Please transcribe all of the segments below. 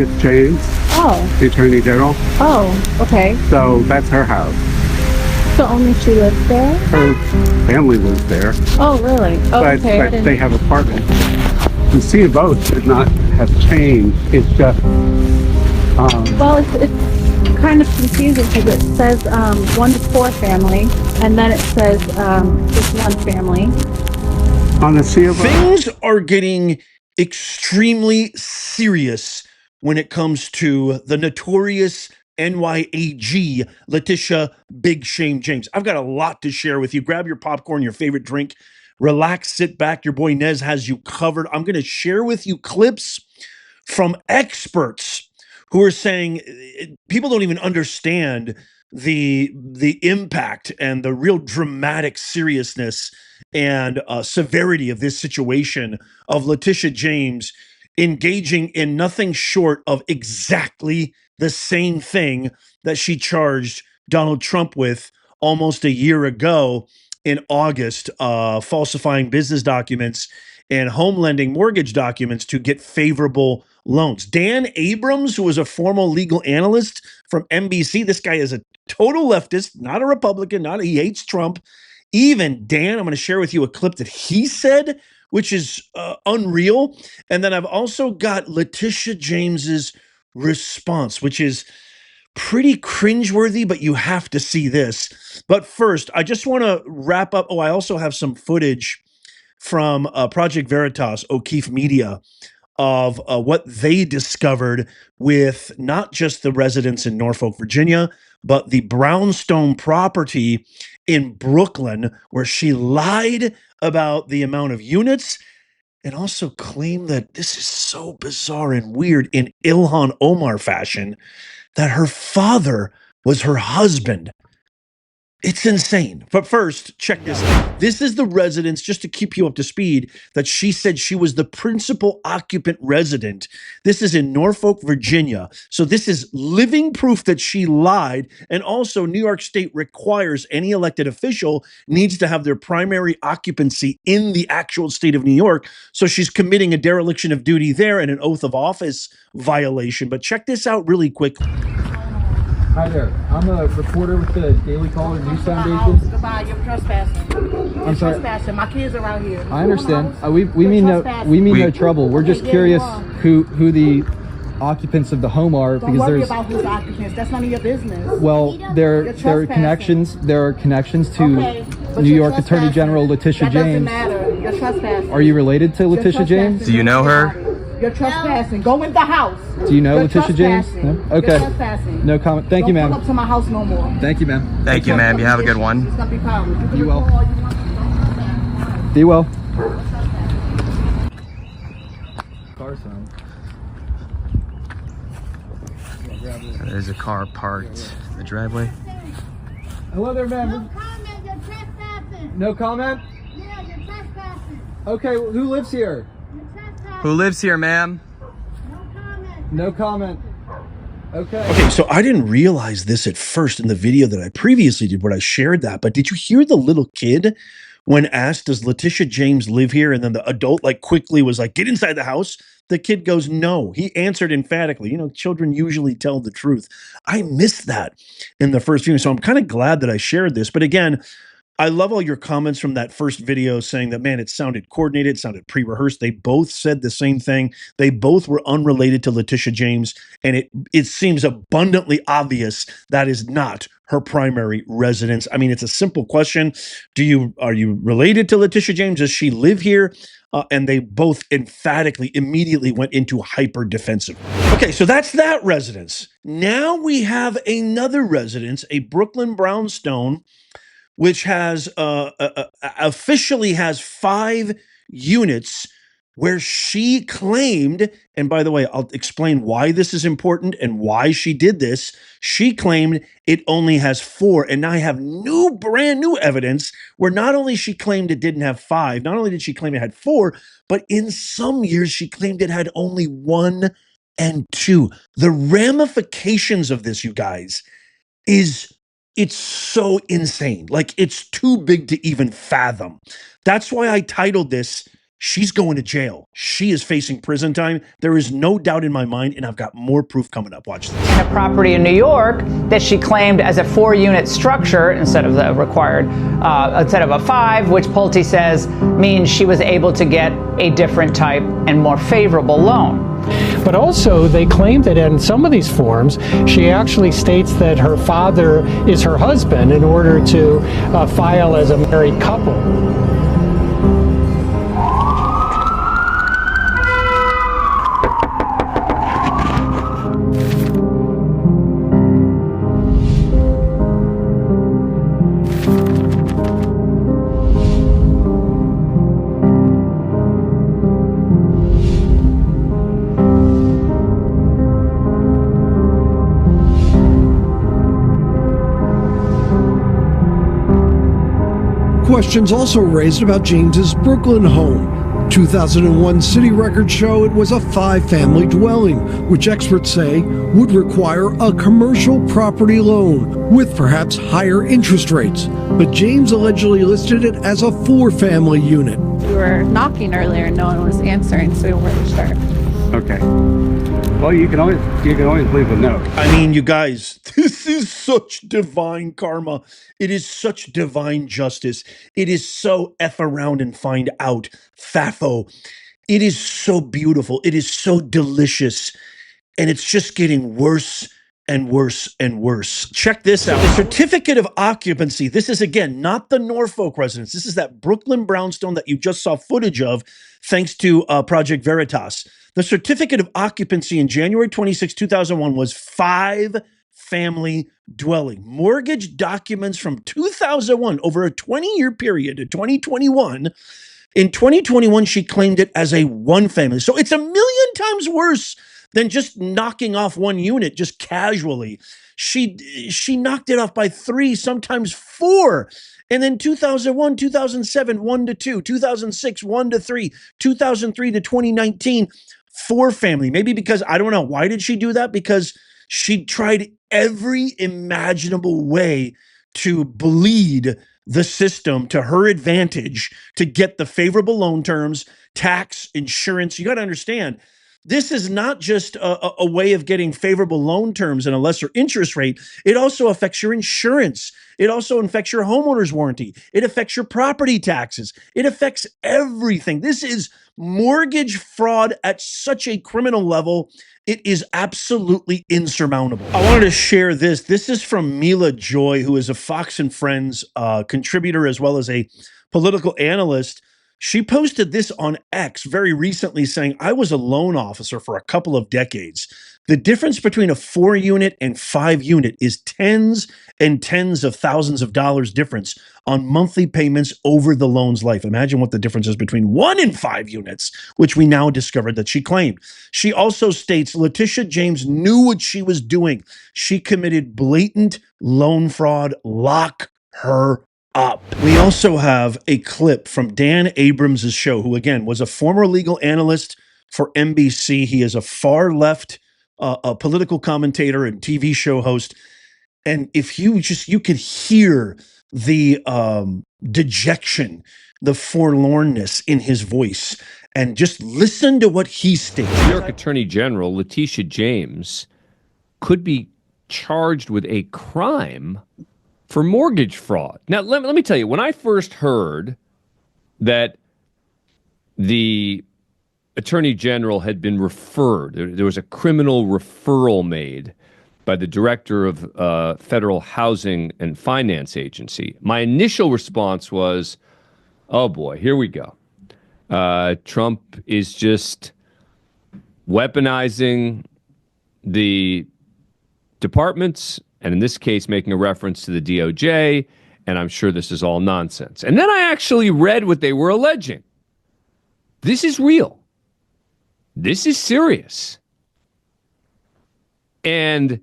It's James, Oh, the Attorney General. oh, okay. So that's her house. So only she lives there? Her family lives there, Oh, really? Oh, but okay. I they didn't. have apartments. The C of O should not have changed. It's just Well, it's kind of confusing because it says 1 to 4 family, and then it says just one family. on the C of O. Things are getting extremely serious when it comes to the notorious NYAG, Letitia Big Shame James. I've got a lot to share with you. Grab your popcorn, your favorite drink, relax, sit back. Your boy Nez has you covered. I'm going to share with you clips from experts who are saying people don't even understand the impact and the real dramatic seriousness and severity of this situation of Letitia James engaging in nothing short of exactly the same thing that she charged Donald Trump with almost a year ago in August, falsifying business documents and home lending mortgage documents to get favorable loans. Dan Abrams, who was a former legal analyst from NBC, this guy is a total leftist, not a Republican, he hates Trump. Even Dan, I'm going to share with you a clip that he said, which is unreal. And then I've also got Letitia James's response, which is pretty cringeworthy, but you have to see this. But first, I just want to wrap up. Oh, I also have some footage from Project Veritas, O'Keefe Media, of what they discovered with not just the residents in Norfolk, Virginia, but the brownstone property in Brooklyn, where she lied about the amount of units and also claimed that this is so bizarre and weird in Ilhan Omar fashion that her father was her husband. It's insane. But first, check this out. This is the residence, just to keep you up to speed, that she said she was the principal occupant resident. This is in Norfolk, Virginia. So this is living proof that she lied. And also, New York State requires any elected official needs to have their primary occupancy in the actual state of New York. So she's committing a dereliction of duty there and an oath of office violation. But check this out really quick. Hi there. I'm a reporter with the Daily Caller News Foundation. Goodbye. You're trespassing. I'm sorry. Trespassing. My kids are out here. I understand. We mean no trouble. We're just curious who the occupants of the home are, Don't because worry there's about whose occupants. That's none of your business. well there You're are connections to Okay, but New you're York Attorney trespassing. General Letitia That doesn't James. matter. You're trespassing. Are you related to You're Letitia James? trespassing. Do you know her? You're trespassing. Go in the house. Do you know You're Letitia James? trespassing. No? Okay. You're trespassing. No comment. Thank you, Don't pull ma'am. up to my house no more. Thank you, ma'am. Thank you, ma'am. You have a good one. It's gonna be problems. You can Be well. record all you want. Be well. Car sound. There's a car parked in the driveway. Hello there, ma'am. No comment, you're trespassing. No comment? Yeah, you're trespassing. Okay, well, who lives here? You're trespassing. Who lives here, ma'am? No comment. No comment. Okay. Okay, so I didn't realize this at first in the video that I previously did when I shared that, but did you hear the little kid when asked, does Letitia James live here? And then the adult quickly was like, get inside the house. The kid goes, no. He answered emphatically. You know, children usually tell the truth. I missed that in the first video. So I'm kind of glad that I shared this. But again, I love all your comments from that first video saying that, man, it sounded coordinated, it sounded pre-rehearsed. They both said the same thing. They both were unrelated to Letitia James, and it seems abundantly obvious that is not her primary residence. I mean, it's a simple question. Are you related to Letitia James? Does she live here? And they both emphatically immediately went into hyper defensive. Okay, so that's that residence. Now we have another residence, a Brooklyn brownstone, which has officially has 5 units, where she claimed, and by the way, I'll explain why this is important and why she did this. She claimed it only has 4, and now I have brand new evidence where not only she claimed it didn't have 5, not only did she claim it had 4, but in some years she claimed it had only 1 and 2. The ramifications of this, you guys, it's so insane. It's too big to even fathom. That's why I titled this she's going to jail. She is facing prison time. There is no doubt in my mind, and I've got more proof coming up. Watch this. A property in New York that she claimed as a 4-unit structure instead of the required, instead of a 5, which Pulte says means she was able to get a different type and more favorable loan. But also, they claim that in some of these forms, she actually states that her father is her husband in order to file as a married couple. Questions also raised about James's Brooklyn home. 2001 city records show it was a 5-family dwelling, which experts say would require a commercial property loan with perhaps higher interest rates. But James allegedly listed it as a 4-family unit. We were knocking earlier and no one was answering, so we weren't sure. Okay. Well, you can always leave a note. I mean, you guys, this is such divine karma. It is such divine justice. It is so F around and find out. Fafo. It is so beautiful. It is so delicious. And it's just getting worse and worse and worse. Check this out. The certificate of occupancy. This is, again, not the Norfolk residence. This is that Brooklyn brownstone that you just saw footage of thanks to Project Veritas. The certificate of occupancy in January 26, 2001 was 5-family dwelling. Mortgage documents from 2001 over a 20-year period to 2021. In 2021, she claimed it as a 1-family. So it's a million times worse than just knocking off 1 unit just casually. She knocked it off by 3, sometimes 4. And then 2001, 2007, 1 to 2, 2006, 1 to 3, 2003 to 2019, 4-family. Maybe because, I don't know, why did she do that? Because she tried every imaginable way to bleed the system to her advantage to get the favorable loan terms, tax, insurance. You got to understand, this is not just a way of getting favorable loan terms and a lesser interest rate. It also affects your insurance. It also affects your homeowner's warranty. It affects your property taxes. It affects everything. This is mortgage fraud at such a criminal level. It is absolutely insurmountable. I wanted to share this. This is from Mila Joy, who is a Fox and Friends contributor as well as a political analyst. She posted this on X very recently saying, I was a loan officer for a couple of decades. The difference between a 4-unit and 5-unit is tens and tens of thousands of dollars difference on monthly payments over the loan's life. Imagine what the difference is between 1 and 5 units, which we now discovered that she claimed. She also states Letitia James knew what she was doing. She committed blatant loan fraud. Lock her up. We also have a clip from Dan Abrams' show, who again was a former legal analyst for NBC. He is a far left a political commentator and TV show host. And if you could hear the dejection, the forlornness in his voice, and just listen to what he states. New York Attorney General Leticia James could be charged with a crime for mortgage fraud. Now, let me tell you, when I first heard that the Attorney General had been referred, there was a criminal referral made by the director of Federal Housing and Finance Agency, my initial response was, oh boy, here we go. Trump is just weaponizing the departments, and in this case, making a reference to the DOJ, and I'm sure this is all nonsense. And then I actually read what they were alleging. This is real. This is serious. And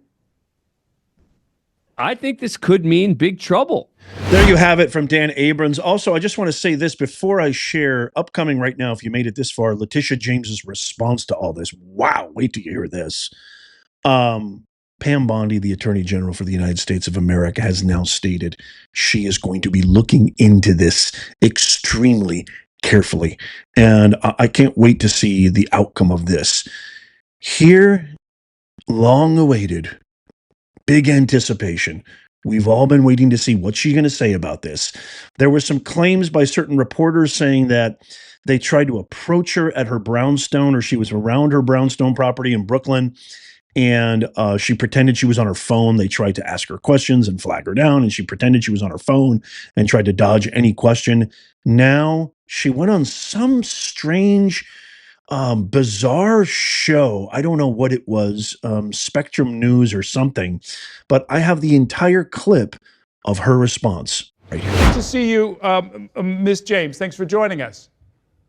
I think this could mean big trouble. There you have it from Dan Abrams. Also, I just want to say this before I share, upcoming right now, if you made it this far, Letitia James's response to all this. Wow, wait till you hear this. Pam Bondi, the Attorney General for the United States of America, has now stated she is going to be looking into this extremely carefully. And I can't wait to see the outcome of this. Here, long awaited, big anticipation. We've all been waiting to see what she's going to say about this. There were some claims by certain reporters saying that they tried to approach her at her brownstone, or she was around her brownstone property in Brooklyn, and she pretended she was on her phone. They tried to ask her questions and flag her down, and she pretended she was on her phone and tried to dodge any question. Now she went on some strange, bizarre show. I don't know what it was, Spectrum News or something, but I have the entire clip of her response right here. Good to see you, Miss James. Thanks for joining us.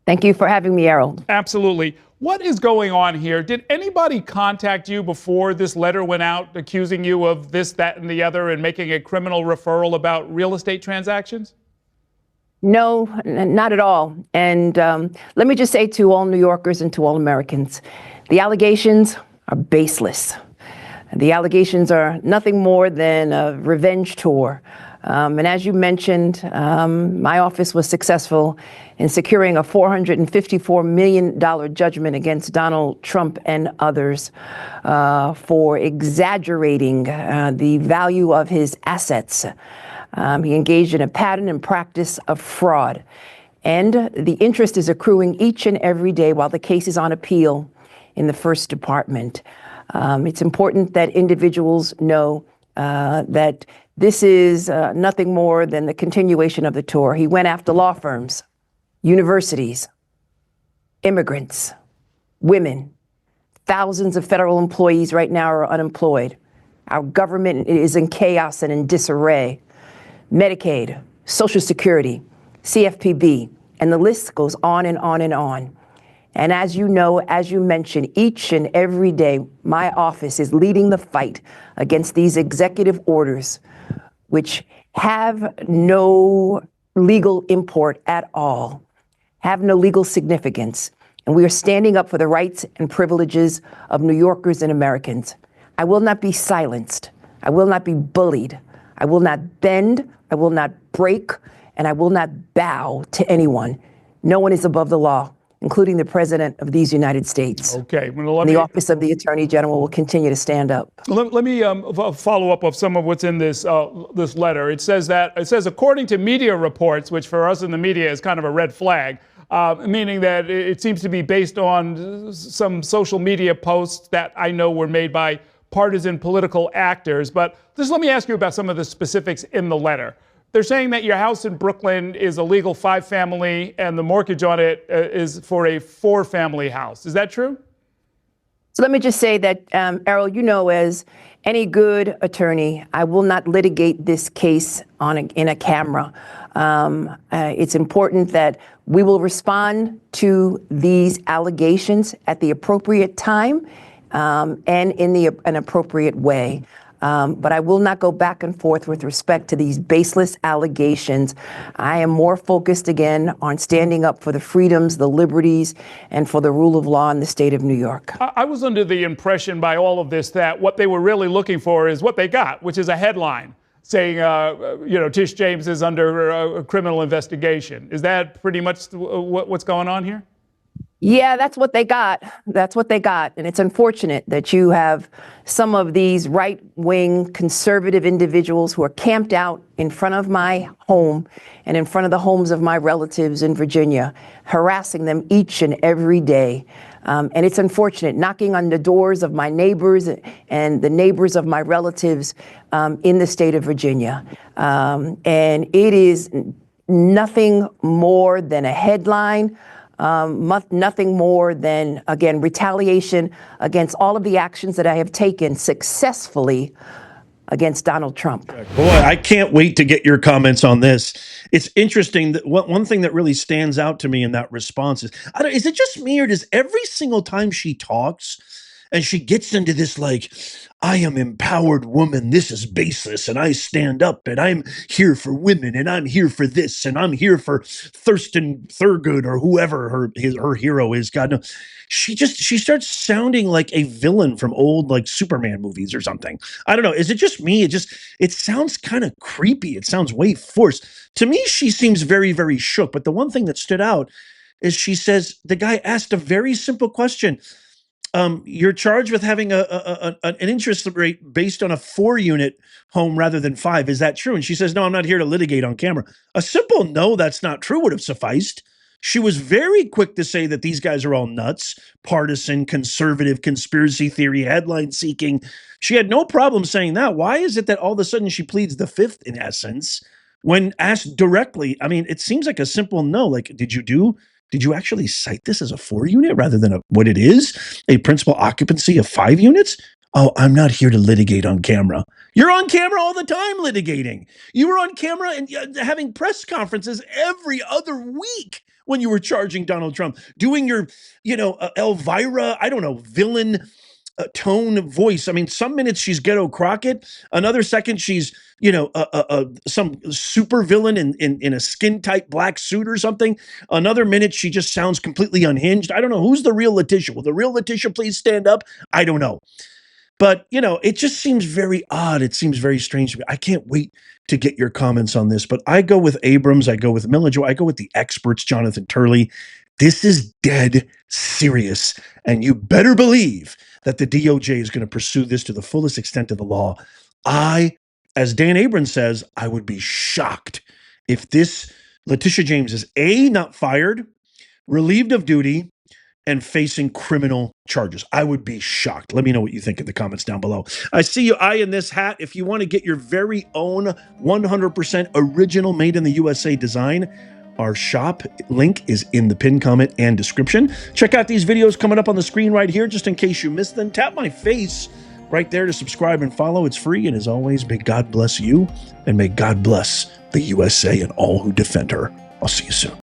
Thank you for having me, Errol. Absolutely. What is going on here? Did anybody contact you before this letter went out accusing you of this, that, and the other and making a criminal referral about real estate transactions? No, not at all. And let me just say to all New Yorkers and to all Americans, the allegations are baseless. The allegations are nothing more than a revenge tour. And as you mentioned, my office was successful in securing a $454 million judgment against Donald Trump and others for exaggerating the value of his assets. He engaged in a pattern and practice of fraud. And the interest is accruing each and every day while the case is on appeal in the First Department. It's important that individuals know that this is nothing more than the continuation of the tour. He went after law firms, universities, immigrants, women. Thousands of federal employees right now are unemployed. Our government is in chaos and in disarray. Medicaid, Social Security, CFPB, and the list goes on and on and on. And as you know, as you mentioned, each and every day, my office is leading the fight against these executive orders, which have no legal import at all, have no legal significance. And we are standing up for the rights and privileges of New Yorkers and Americans. I will not be silenced. I will not be bullied. I will not bend. I will not break. And I will not bow to anyone. No one is above the law, including the President of these United States. Okay. Well, the Office of the Attorney General will continue to stand up. Let me follow up of some of what's in this this letter. It says according to media reports, which for us in the media is kind of a red flag, meaning that it seems to be based on some social media posts that I know were made by partisan political actors. But just let me ask you about some of the specifics in the letter. They're saying that your house in Brooklyn is a legal 5-family and the mortgage on it is for a 4-family house. Is that true? So let me just say that, Errol, you know, as any good attorney, I will not litigate this case in a camera. It's important that we will respond to these allegations at the appropriate time and in an appropriate way. But I will not go back and forth with respect to these baseless allegations. I am more focused, again, on standing up for the freedoms, the liberties, and for the rule of law in the state of New York. I was under the impression by all of this that what they were really looking for is what they got, which is a headline saying, Tish James is under a criminal investigation. Is that pretty much what's going on here? Yeah, that's what they got. That's what they got. And it's unfortunate that you have some of these right-wing conservative individuals who are camped out in front of my home and in front of the homes of my relatives in Virginia, harassing them each and every day. And it's unfortunate, knocking on the doors of my neighbors and the neighbors of my relatives in the state of Virginia. And it is nothing more than a headline. Nothing more than, again, retaliation against all of the actions that I have taken successfully against Donald Trump. Boy, I can't wait to get your comments on this. It's interesting that one thing that really stands out to me in that response is it just me, or does every single time she talks, And she gets into this like, I am empowered woman. This is baseless. And I stand up and I'm here for women and I'm here for this and I'm here for Thurston Thurgood or whoever her hero is. God knows. She starts sounding like a villain from old like Superman movies or something. I don't know. Is it just me? It sounds kind of creepy. It sounds way forced. To me, she seems very, very shook. But the one thing that stood out is she says, the guy asked a very simple question. You're charged with having an interest rate based on a 4-unit home rather than 5. Is that true? And she says, no, I'm not here to litigate on camera. A simple no, that's not true would have sufficed. She was very quick to say that these guys are all nuts, partisan, conservative, conspiracy theory, headline seeking. She had no problem saying that. Why is it that all of a sudden she pleads the fifth in essence when asked directly? I mean, it seems like a simple no. Like, did you actually cite this as a 4-unit rather than what it is, a principal occupancy of 5 units? Oh, I'm not here to litigate on camera. You're on camera all the time litigating. You were on camera and having press conferences every other week when you were charging Donald Trump, doing your, Elvira, I don't know, villain tone voice. I mean, some minutes she's Ghetto Crockett, another second she's, some super villain in a skin tight black suit or something. Another minute she just sounds completely unhinged. I don't know who's the real Letitia. Will the real Letitia please stand up? I don't know. But, it just seems very odd. It seems very strange to me. I can't wait to get your comments on this, but I go with Abrams. I go with Miller, I go with the experts, Jonathan Turley. This is dead serious. And you better believe that the DOJ is going to pursue this to the fullest extent of the law. As Dan Abrams says, I would be shocked if this Letitia James is A, not fired, relieved of duty, and facing criminal charges. I would be shocked. Let me know what you think in the comments down below. I see you eyeing this hat. If you want to get your very own 100% original made in the USA design, our shop link is in the pinned comment and description. Check out these videos coming up on the screen right here, just in case you missed them. Tap my face right there to subscribe and follow. It's free. And as always, may God bless you and may God bless the USA and all who defend her. I'll see you soon.